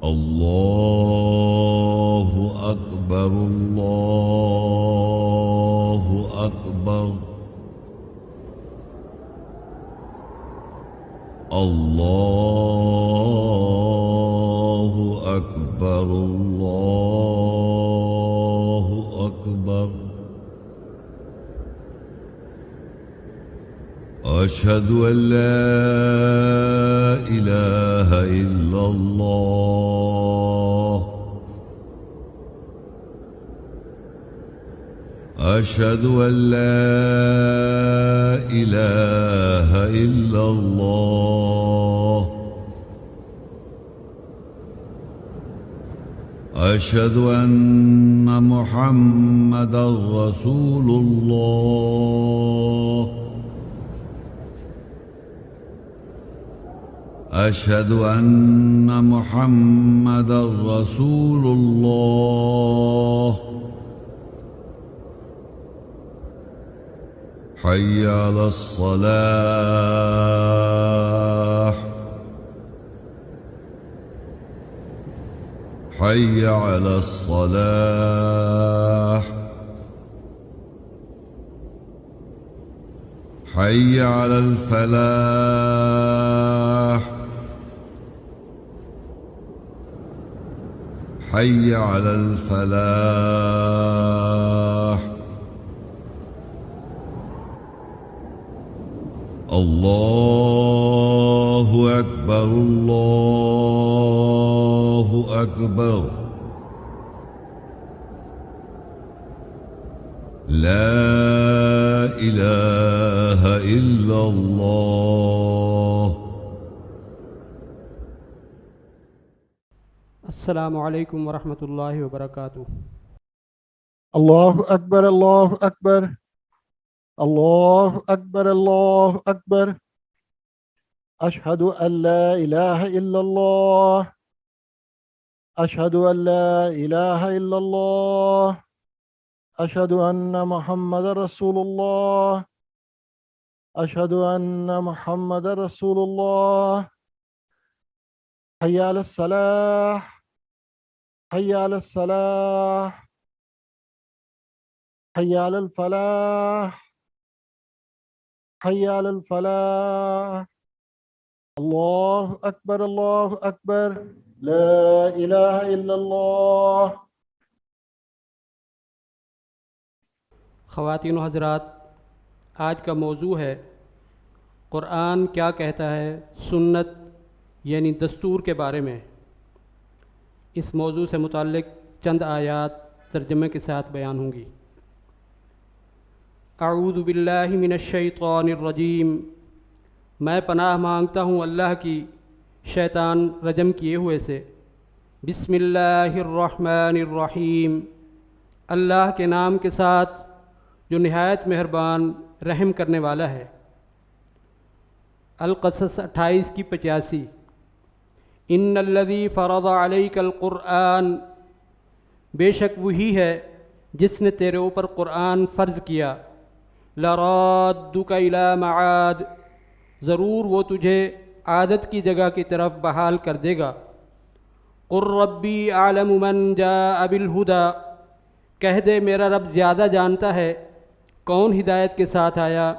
الله أكبر الله أكبر الله أكبر الله أكبر أشهد أن لا إله إلا الله أشهد أن لا إله إلا الله أشهد أن محمدا رسول الله أشهد أن محمدا رسول الله حي على الصلاة حي على الصلاة حي على الفلاح حي على الفلاح الله أكبر الله أكبر لا إله إلا الله. السلام علیکم ورحمۃ اللہ وبرکاتہ. اللہ اکبر اللہ اکبر اللہ اکبر اللہ اکبر اشہد ان لا الہ الا اللہ اشہد ان لا الہ الا اللہ اشہد ان محمد رسول اللہ اشہد ان محمد رسول اللہ حی علی الصلاح حی علی الصلاح حی علی الفلاح حی علی الفلاح. اللہ اکبر لا الہ الا اللہ. خواتین و حضرات، آج کا موضوع ہے قرآن کیا کہتا ہے سنت یعنی دستور کے بارے میں. اس موضوع سے متعلق چند آیات ترجمے کے ساتھ بیان ہوں گی. اعوذ باللہ من الشیطان الرجیم. میں پناہ مانگتا ہوں اللہ کی شیطان رجم کیے ہوئے سے. بسم اللہ الرحمن الرحیم. اللہ کے نام کے ساتھ جو نہایت مہربان رحم کرنے والا ہے. القصص 28 کی 85. ان الذی فرض علیک القرآن. بے شک وہی ہے جس نے تیرے اوپر قرآن فرض کیا. لرادک الی معاد. ضرور وہ تجھے عادت کی جگہ کی طرف بحال کر دے گا. قل ربی اعلم من جاء بالہدی. کہہ دے میرا رب زیادہ جانتا ہے کون ہدایت کے ساتھ آیا.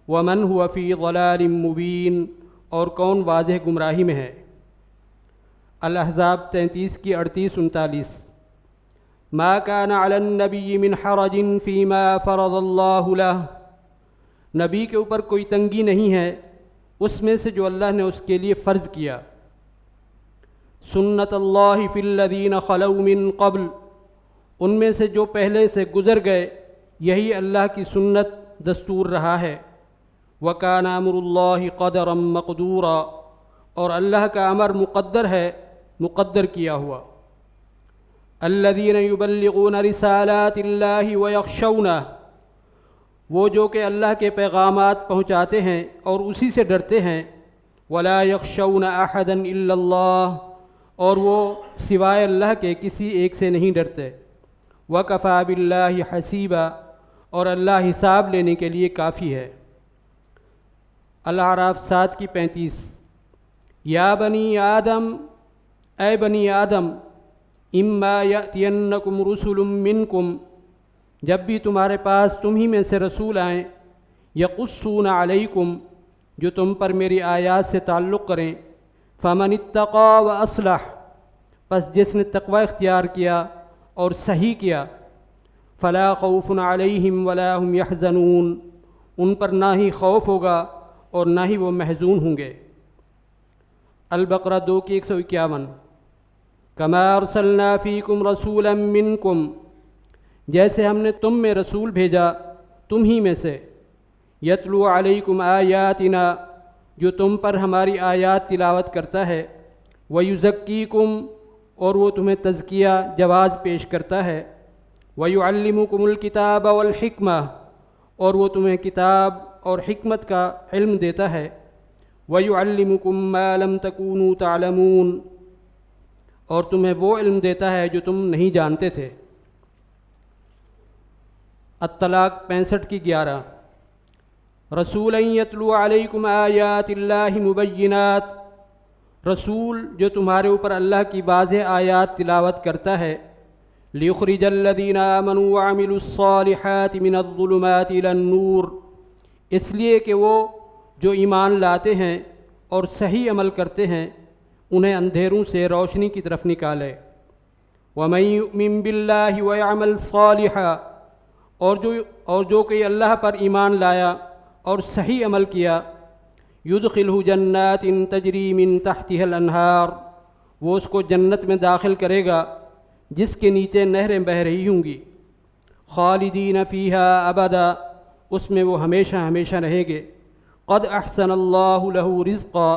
ومن هو فی ضلال مبین. اور کون واضح گمراہی میں ہے. الاحزاب 33 کی 38-39. ما كان على النبی من حرج فيما فرض اللہ له. نبی کے اوپر کوئی تنگی نہیں ہے اس میں سے جو اللہ نے اس کے لیے فرض کیا. سنت اللہ فی الذین خلوا من قبل. ان میں سے جو پہلے سے گزر گئے یہی اللہ کی سنت دستور رہا ہے. وَكَانَ أَمْرُ اللَّهِ قَدَرًا مَقْدُورًا. اور اللہ کا امر مقدر ہے، مقدر کیا ہوا. الذین یبلغون رسالات اللہ ویخشونہ. وہ جو کہ اللہ کے پیغامات پہنچاتے ہیں اور اسی سے ڈرتے ہیں. ولا یخشون احدا الا اللہ. اور وہ سوائے اللہ کے کسی ایک سے نہیں ڈرتے. وکفی باللہ حسیبا. اور اللہ حساب لینے کے لیے کافی ہے. الاعراف 7 کی 35. یا بنی آدم اے بنی آدم اما یأتینکم رسل منکم، جب بھی تمہارے پاس تمہیں میں سے رسول آئیں، یقصون علیکم، جو تم پر میری آیات سے تعلق کریں، فمن اتقی و اصلح، پس جس نے تقوی اختیار کیا اور صحیح کیا، فلا خوف علیہم ولا هم یحزنون، ان پر نہ ہی خوف ہوگا اور نہ ہی وہ محزون ہوں گے۔ البقرہ 2 کی 151۔ کما ارسلنا فیکم رسولا منکم، جیسے ہم نے تم میں رسول بھیجا تم ہی میں سے، یتلو علیکم آیاتنا، جو تم پر ہماری آیات تلاوت کرتا ہے، ویزکیکم، اور وہ تمہیں تزکیہ جواز پیش کرتا ہے، ویعلمکم الکتاب والحکمہ، اور وہ تمہیں کتاب اور حکمت کا علم دیتا ہے، ویعلمکم ما لم تکونوا تعلمون، اور تمہیں وہ علم دیتا ہے جو تم نہیں جانتے تھے۔ الطلاق 65 کی 11۔ رسولا یتلو علیکم آیات اللہ مبینات، رسول جو تمہارے اوپر اللہ کی واضح آیات تلاوت کرتا ہے، لیخرج الذین آمنوا وعملوا الصالحات من الظلمات الی النور، اس لیے کہ وہ جو ایمان لاتے ہیں اور صحیح عمل کرتے ہیں انہیں اندھیروں سے روشنی کی طرف نکالے۔ ومن یؤمن باللہ ویعمل صالحا، اور جو کہ اللہ پر ایمان لایا اور صحیح عمل کیا، یدخلہ جنات تجری من تحتها الانہار، وہ اس کو جنت میں داخل کرے گا جس کے نیچے نہریں بہہ رہی ہوں گی، خالدین فیہا ابدا، اس میں وہ ہمیشہ ہمیشہ رہیں گے۔ قد احسن اللہ لہ رزقا،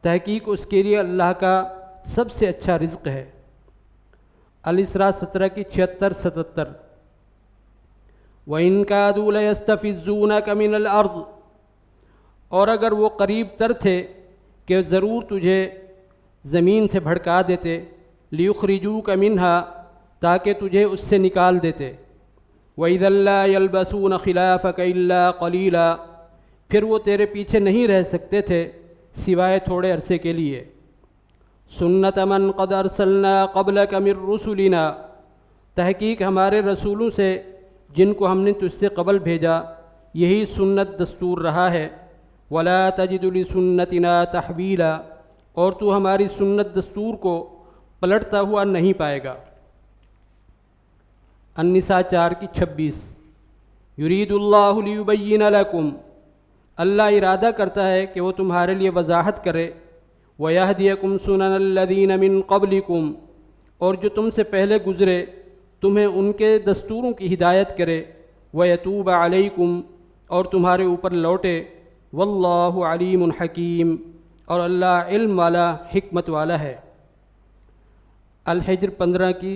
تحقیق اس کے لیے اللہ کا سب سے اچھا رزق ہے۔ الاسراء 17 کی 76-77۔ وَإِن كَادُوا لَيَسْتَفِزُّونَكَ مِنَ الْأَرْضِ، اور اگر وہ قریب تر تھے کہ ضرور تجھے زمین سے بھڑکا دیتے، لِيُخْرِجُوكَ مِنْهَا، تاکہ تجھے اس سے نکال دیتے، وَإِذًا لَّا يَلْبَسُونَ خِلَافَكَ إِلَّا قَلِيلًا، پھر وہ تیرے پیچھے نہیں رہ سکتے تھے سوائے تھوڑے عرصے کے لیے۔ سُنَّتَ مَنْ قَدْ أَرْسَلْنَا قَبْلَكَ مِن رُّسُلِنَا، تحقیق ہمارے رسولوں سے جن کو ہم نے تجھ سے قبل بھیجا یہی سنت دستور رہا ہے۔ وَلَا تَجِدُ لِسُنَّتِنَا تَحْوِيلًا، اور تو ہماری سنت دستور کو پلٹتا ہوا نہیں پائے گا۔ النساء 4 کی 26۔ یرید اللہ لیبین لکم، اللہ ارادہ کرتا ہے کہ وہ تمہارے لیے وضاحت کرے، وَيَهْدِيَكُمْ سُنَنَ الَّذِينَ مِن قَبْلِكُمْ، اور جو تم سے پہلے گزرے تمہیں ان کے دستوروں کی ہدایت کرے، وَيَتُوبَ عَلَيْكُمْ، اور تمہارے اوپر لوٹے، وَاللَّهُ عَلِيمٌ حَكِيمٌ، اور اللہ علم والا حکمت والا ہے۔ الحجر 15 کی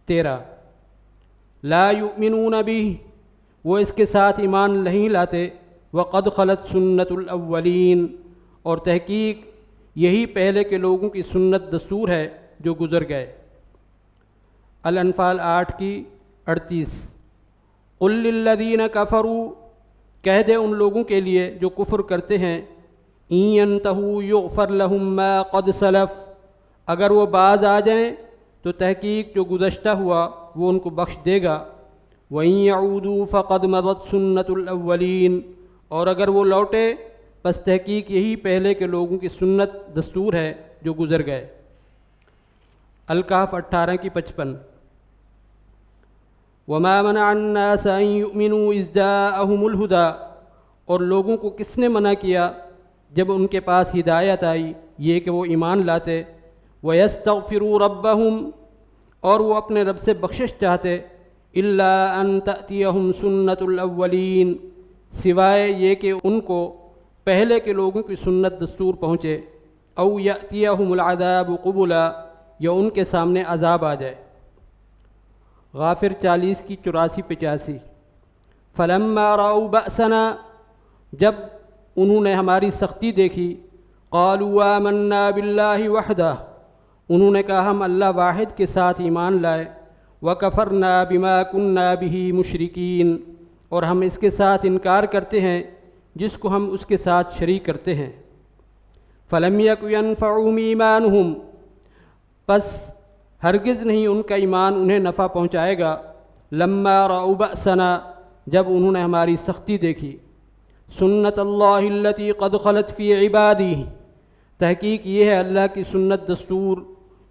13۔ لا یؤمنون بہ، وہ اس کے ساتھ ایمان نہیں لاتے، وقد خلت سنت الاولین، اور تحقیق یہی پہلے کے لوگوں کی سنت دستور ہے جو گزر گئے۔ الانفال 8 کی 38۔ قل للذین کفروا، کہہ دے ان لوگوں کے لیے جو کفر کرتے ہیں، ان ینتہوا یغفر لہم ما قد سلف، اگر وہ باز آ جائیں تو تحقیق جو گزشتہ ہوا وہ ان کو بخش دے گا، وَإِن يَعُودُوا فَقَدْ مَضَتْ سُنَّتُ الْأَوَّلِينَ، اور اگر وہ لوٹے پس تحقیق یہی پہلے کے لوگوں کی سنت دستور ہے جو گزر گئے۔ الکہف 18 کی 55۔ وَمَا مَنَعَ النَّاسَ أَن يُؤْمِنُوا إِذْ جَاءَهُمُ الْهُدَىٰ، اور لوگوں کو کس نے منع کیا جب ان کے پاس ہدایت آئی، یہ کہ وہ ایمان لاتے، وَيَسْتَغْفِرُوا رَبَّهُمْ، اور وہ اپنے رب سے بخشش چاہتے، إِلَّا أَن تَأْتِيَهُمْ سُنَّةُ الْأَوَّلِينَ، سوائے یہ کہ ان کو پہلے کے لوگوں کی سنت دستور پہنچے، أَوْ يَأْتِيَهُمُ الْعَذَابُ قُبُلًا، یا ان کے سامنے عذاب آ جائے۔ غافر 40 کی 84-85۔ فَلَمَّا رَأَوْا بَأْسَنَا، جب انہوں نے ہماری سختی دیکھی، قَالُوا آمَنَّا بِاللَّهِ وَحْدَهُ، انہوں نے کہا ہم اللہ واحد کے ساتھ ایمان لائے، وَكَفَرْنَا بِمَا كُنَّا بِهِ مُشْرِكِينَ، اور ہم اس کے ساتھ انکار کرتے ہیں جس کو ہم اس کے ساتھ شریک کرتے ہیں۔ فَلَمْ يَكُ يَنفَعُهُمْ إِيمَانُهُمْ، پس ہرگز نہیں ان کا ایمان انہیں نفع پہنچائے گا، لما رأوا بأسنا، جب انہوں نے ہماری سختی دیکھی۔ سنت اللہ التی قد خلت فی عبادہ، تحقیق یہ ہے اللہ کی سنت دستور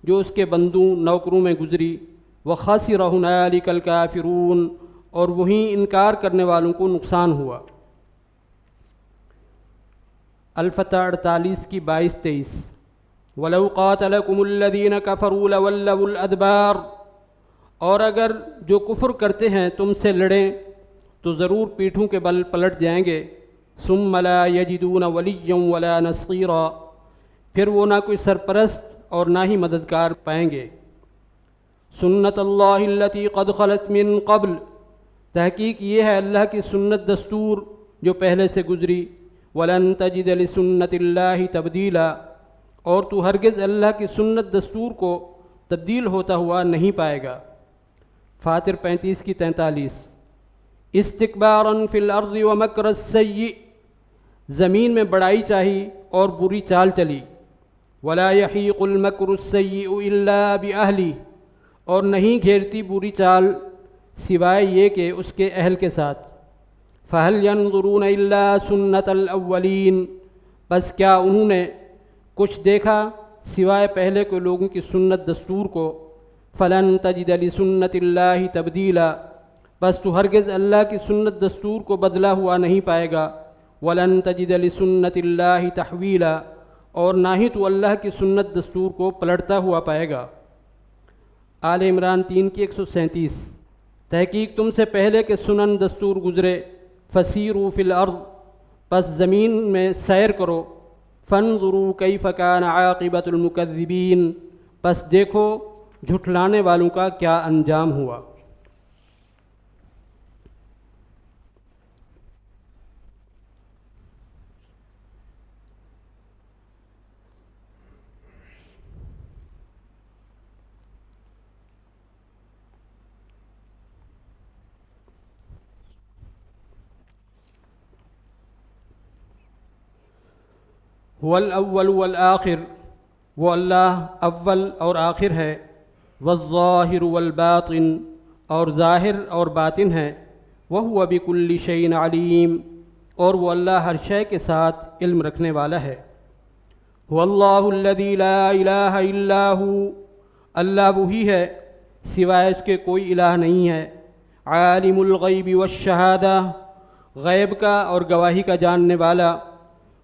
جو اس کے بندوں نوکروں میں گزری۔ وخسر ہنالک الکافرون، اور وہیں انکار کرنے والوں کو نقصان ہوا۔ الفتح 48 کی 22-23۔ وَلَوْ قَاتَلَكُمُ الَّذِينَ كَفَرُوا لَوَلَّوُا الْأَدْبَارَ، اور اگر جو کفر کرتے ہیں تم سے لڑیں تو ضرور پیٹھوں کے بل پلٹ جائیں گے۔ ثُمَّ لَا يَجِدُونَ وَلِيًّا وَلَا نَصِيرًا، پھر وہ نہ کوئی سرپرست اور نہ ہی مددگار پائیں گے۔ سنت اللہ التی قد خلت من قبل، تحقیق یہ ہے اللہ کی سنت دستور جو پہلے سے گزری۔ وَلَن تَجِدَ لِسُنَّتِ اللَّهِ تَبْدِيلًا، اور تو ہرگز اللہ کی سنت دستور کو تبدیل ہوتا ہوا نہیں پائے گا۔ فاطر 35 کی 43۔ استکباراً فی الارض ومکر السیئ، زمین میں بڑائی چاہی اور بری چال چلی۔ ولا یحیق المکر السیئ الا باہلہ، اور نہیں گھیرتی بری چال سوائے یہ کہ اس کے اہل کے ساتھ۔ فہل ینظرون الا سنت الاولین، بس کیا انہوں نے کچھ دیکھا سوائے پہلے کے لوگوں کی سنت دستور کو۔ فلن تجد لسنت اللہ تبدیلا، بس تو ہرگز اللہ کی سنت دستور کو بدلا ہوا نہیں پائے گا۔ ولن تجد لسنت اللہ تحویلا، اور نہ ہی تو اللہ کی سنت دستور کو پلٹتا ہوا پائے گا۔ آل عمران 3 کی 137۔ تحقیق تم سے پہلے کے سنن دستور گزرے۔ فسیروا فی الارض، پس زمین میں سیر کرو۔ فانظروا کیف کان عاقبۃ المکذبین، پس دیکھو جھٹلانے والوں کا کیا انجام ہوا۔ هو الاول والآخر، وہ اللہ اول اور آخر ہے۔ والظاہر والباطن، اور ظاہر اور باطن ہے۔ وہو بکل شیء علیم، اور وہ اللہ ہر شے کے ساتھ علم رکھنے والا ہے۔ هو اللہ الذی لا الہ الا ہو، اللہ وہی ہے سوائے اس کے کوئی الہ نہیں ہے۔ عالم الغیب والشہادہ، غیب کا اور گواہی کا جاننے والا۔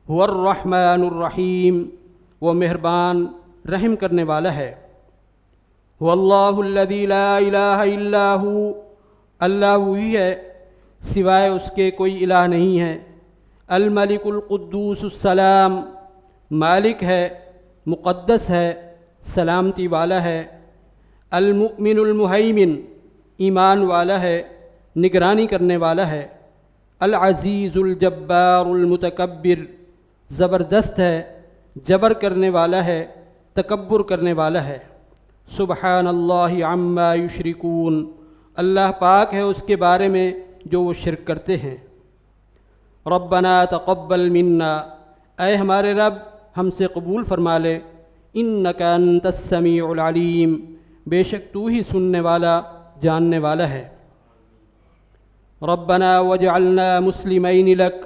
هو الرحمن الرحیم، وہ مہربان رحم کرنے والا ہے۔ هو اللہ الذی لا الہ الا ہو، اللہ وہی ہے سوائے اس کے کوئی الہ نہیں ہے۔ الملک القدوس السلام، مالک ہے، مقدس ہے، سلامتی والا ہے۔ المؤمن المہیمن، ایمان والا ہے، نگرانی کرنے والا ہے۔ العزیز الجبار المتکبر، زبردست ہے، جبر کرنے والا ہے، تکبر کرنے والا ہے۔ سبحان اللہ عما یشرکون، اللہ پاک ہے اس کے بارے میں جو وہ شرک کرتے ہیں۔ ربنا تقبل منا، اے ہمارے رب ہم سے قبول فرما لے۔ انک انت السمیع العلیم، بے شک تو ہی سننے والا جاننے والا ہے۔ ربنا وجعلنا مسلمین لک،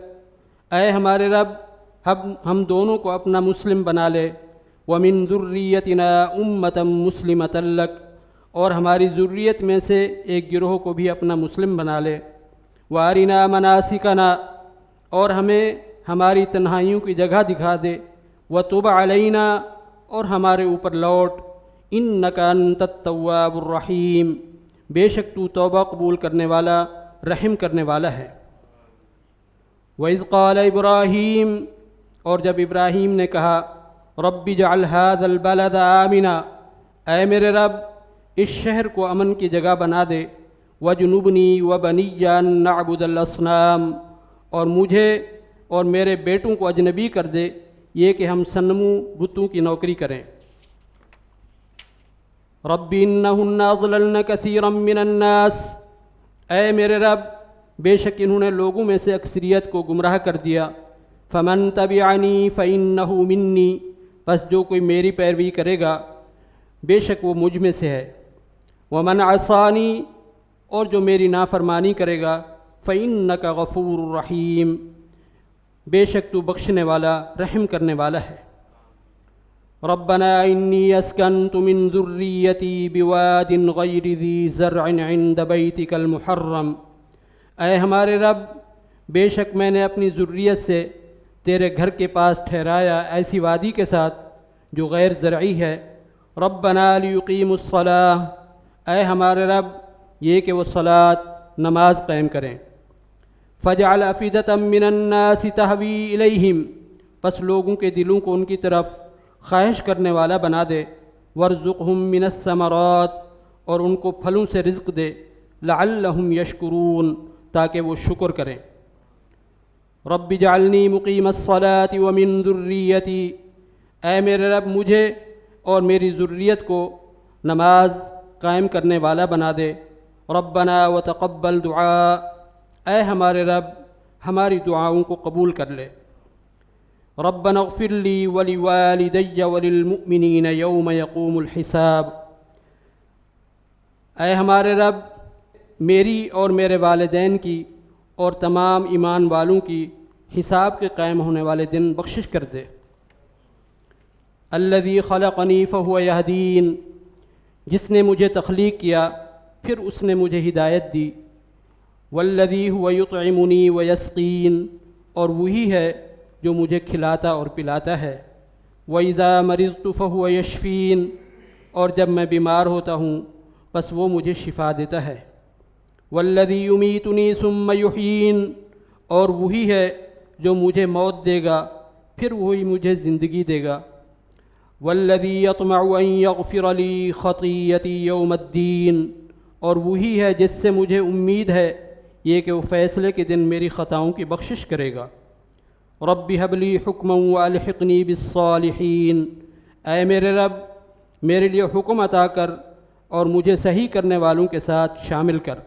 اے ہمارے رب ہم دونوں کو اپنا مسلم بنا لے۔ ومن ذریتنا امۃ مسلمۃ لک، اور ہماری ذریت میں سے ایک گروہ کو بھی اپنا مسلم بنا لے۔ وارنا مناسکنا، اور ہمیں ہماری تنہائیوں کی جگہ دکھا دے۔ وتب علینا، اور ہمارے اوپر لوٹ۔ انک انت التواب الرحیم، بے شک تو توبہ قبول کرنے والا رحم کرنے والا ہے۔ وَإِذْ قَالَ ابراہیم، اور جب ابراہیم نے کہا رب اجعل هذا البلد آمنا، اے میرے رب اس شہر کو امن کی جگہ بنا دے۔ وجنبنی وبنی ان نعبد الاصنام، اور مجھے اور میرے بیٹوں کو اجنبی کر دے یہ کہ ہم صنموں بتوں کی نوکری کریں۔ رب انہن اضللن کثیرا من الناس، اے میرے رب بے شک انہوں نے لوگوں میں سے اکثریت کو گمراہ کر دیا۔ فمن تبعنی فإنہ منی، پس جو کوئی میری پیروی کرے گا بے شک وہ مجھ میں سے ہے۔ ومن عصانی، اور جو میری نافرمانی کرے گا، فإنک غفور رحیم، بے شک تو بخشنے والا رحم کرنے والا ہے۔ ربنا انی اسکنت من ذریتی بواد غیر ذی زرع عند بیتک المحرم، اے ہمارے رب، بے شک میں نے اپنی ذریت سے تیرے گھر کے پاس ٹھہرایا ایسی وادی کے ساتھ جو غیر زرعی ہے۔ ربنا لیقیموا الصلاۃ، اے ہمارے رب یہ کہ وہ صلاۃ نماز قائم کریں۔ فجعل افئدۃ من الناس تہوی الیہم، پس لوگوں کے دلوں کو ان کی طرف خواہش کرنے والا بنا دے۔ وارزقہم من الثمرات، اور ان کو پھلوں سے رزق دے۔ لعلہم یشکرون، تاکہ وہ شکر کریں۔ رب اجعلنی مقیم الصلاۃ ومن ذریتی، اے میرے رب مجھے اور میری ذریت کو نماز قائم کرنے والا بنا دے۔ ربنا وتقبل دعاء، اے ہمارے رب ہماری دعاؤں کو قبول کر لے۔ ربنا اغفر لی ولوالدی وللمؤمنین یوم یقوم الحساب، اے ہمارے رب میری اور میرے والدین کی اور تمام ایمان والوں کی حساب کے قائم ہونے والے دن بخشش کر دے۔ الذی خلقنی فہو یہدین، جس نے مجھے تخلیق کیا پھر اس نے مجھے ہدایت دی۔ والذی هو یطعمنی ویسقین، اور وہی ہے جو مجھے کھلاتا اور پلاتا ہے۔ وَإِذَا مَرِضْتُ فَهُوَ يَشْفِينِ، اور جب میں بیمار ہوتا ہوں بس وہ مجھے شفا دیتا ہے۔ وَالَّذِي يُمِيتُنِي ثُمَّ يُحْيِينِ، اور وہی ہے جو مجھے موت دے گا پھر وہی مجھے زندگی دے گا۔ وَالَّذِي يَطْمَعُ أَن يَغْفِرَ لِي خَطِيَّتِي يَوْمَ الدِّينِ، اور وہی ہے جس سے مجھے امید ہے یہ کہ وہ فیصلے کے دن میری خطاؤں کی بخشش کرے گا۔ رب هب لی حکما والحقنی بالصالحین، اے میرے رب میرے لیے حکم عطا کر اور مجھے صحیح کرنے والوں کے ساتھ شامل کر۔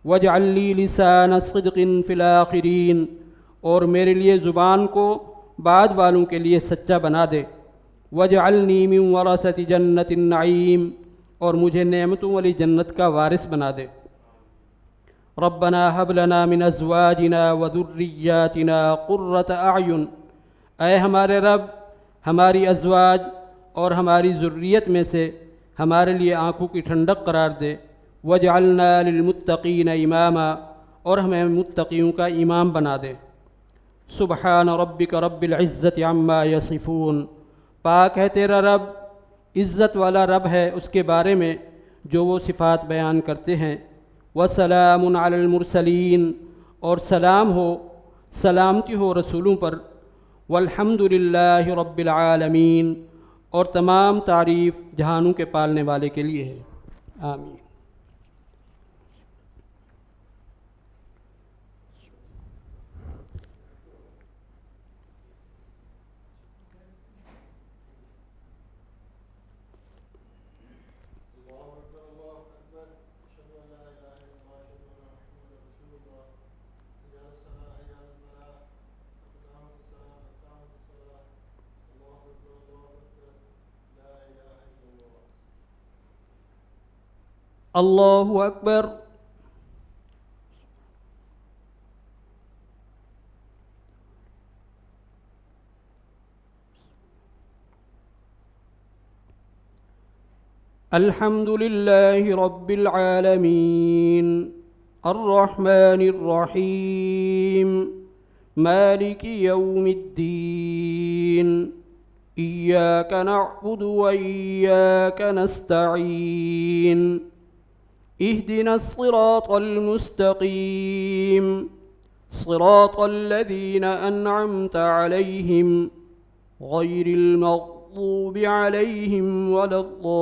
واجعل لی لسان صدق فی الآخرین، اور میرے لیے زبان کو بعد والوں کے لیے سچا بنا دے۔ واجعلنی من ورثۃ جنۃ النعیم، اور مجھے نعمتوں والی جنت کا وارث بنا دے۔ ربنا هب لنا من ازواجنا وذریاتنا قرۃ اعین، اے ہمارے رب ہماری ازواج اور ہماری ذریت میں سے ہمارے لیے آنکھوں کی ٹھنڈک قرار دے۔ واجعلنا للمتقین اماما، اور ہمیں متقیوں کا امام بنا دے۔ سبحان ربک رب العزت عما یصفون، پاک ہے تیرا رب، عزت والا رب ہے اس کے بارے میں جو وہ صفات بیان کرتے ہیں۔ وسلام علی المرسلین، اور سلامتی ہو رسولوں پر۔ والحمد للہ رب العالمین، اور تمام تعریف جہانوں کے پالنے والے کے لیے ہے۔ آمین۔ اللہ اکبر۔ الحمد للہ رب العالمین، الرحمن الرحیم، مالک یوم الدین، ایاک نعبد و ایاک نستعین، اهدنا الصراط المستقيم، صراط الذين أنعمت عليهم غير المغضوب عليهم ولا الضالين،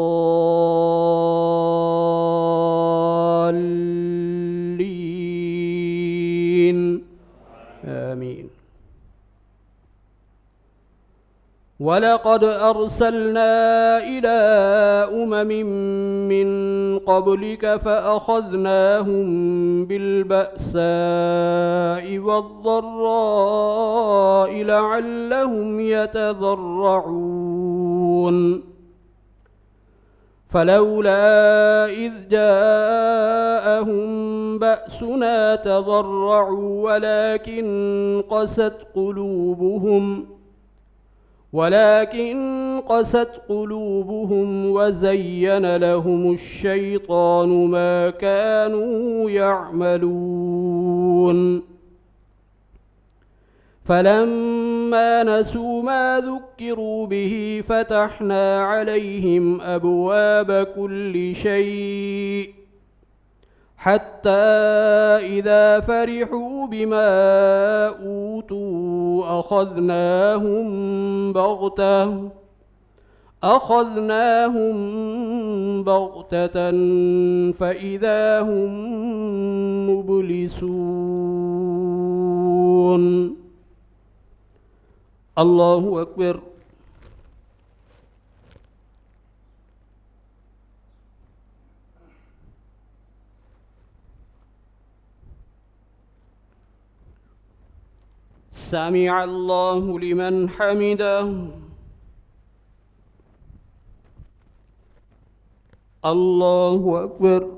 آمين۔ وَلَقَدْ أَرْسَلْنَا إِلَىٰ أُمَمٍ مِّن قَبْلِكَ فَأَخَذْنَاهُم بِالْبَأْسَاءِ وَالضَّرَّاءِ لَعَلَّهُمْ يَتَضَرَّعُونَ۔ فلولا إذ جاءهم بأسنا تضرعوا ولكن قست قلوبهم وزين لهم الشيطان ما كانوا يعملون فلما نسوا ما ذكروا به فتحنا عليهم أبواب كل شيء حتى إذا فرحوا بما أوتوا أخذناهم بغتة فإذا هم مبلسون. الله أكبر. سمع الله لمن حمده. الله أكبر.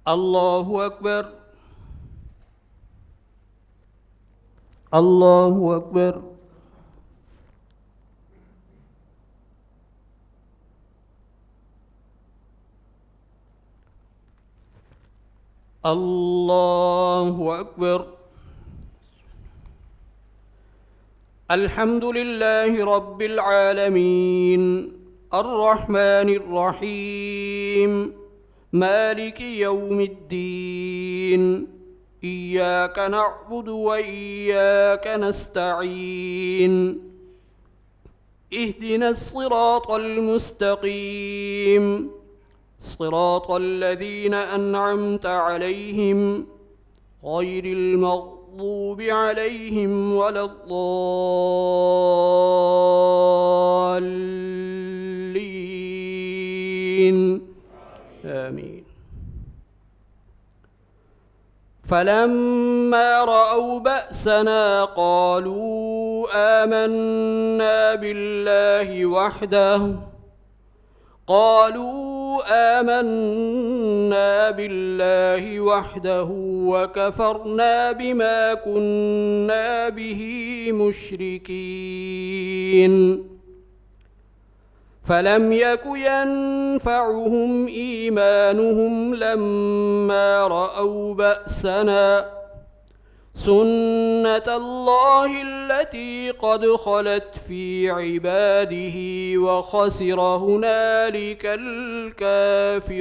الله أكبر. الله أكبر. الله أكبر. الحمد لله رب العالمين الرحمن الرحيم مالك يوم الدين إياك نعبد وإياك نستعين اهدنا الصراط المستقيم صراط الذين أنعمت عليهم غير المغضوب عليهم ولا الضالين آمين. فلما رأوا بأسنا قالوا آمنا بالله وحده وكفرنا بما كنا به مشركين فلم يك ينفعهم إيمانهم لما رأوا بأسنا سنة الله التي قد خلت في عباده وخسر هنالك الكافرون.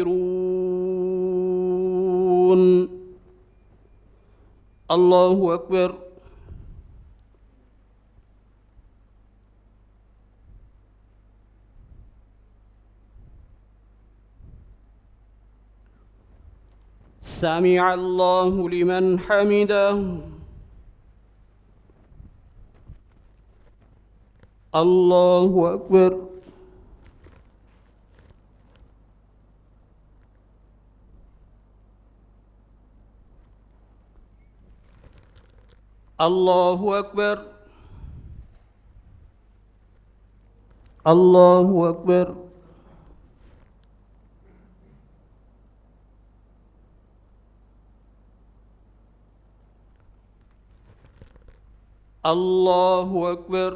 الله أكبر. سمع الله لمن حمده. الله أكبر. الله أكبر. الله أكبر. الله أكبر.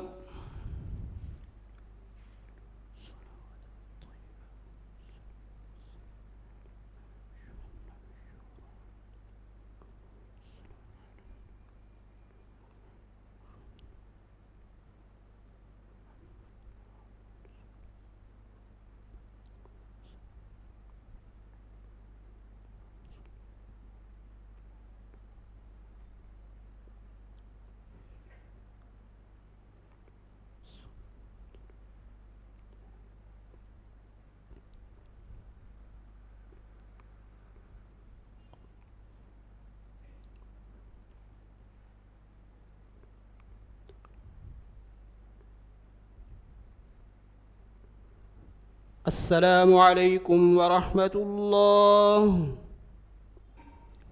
السلام عليكم ورحمة الله.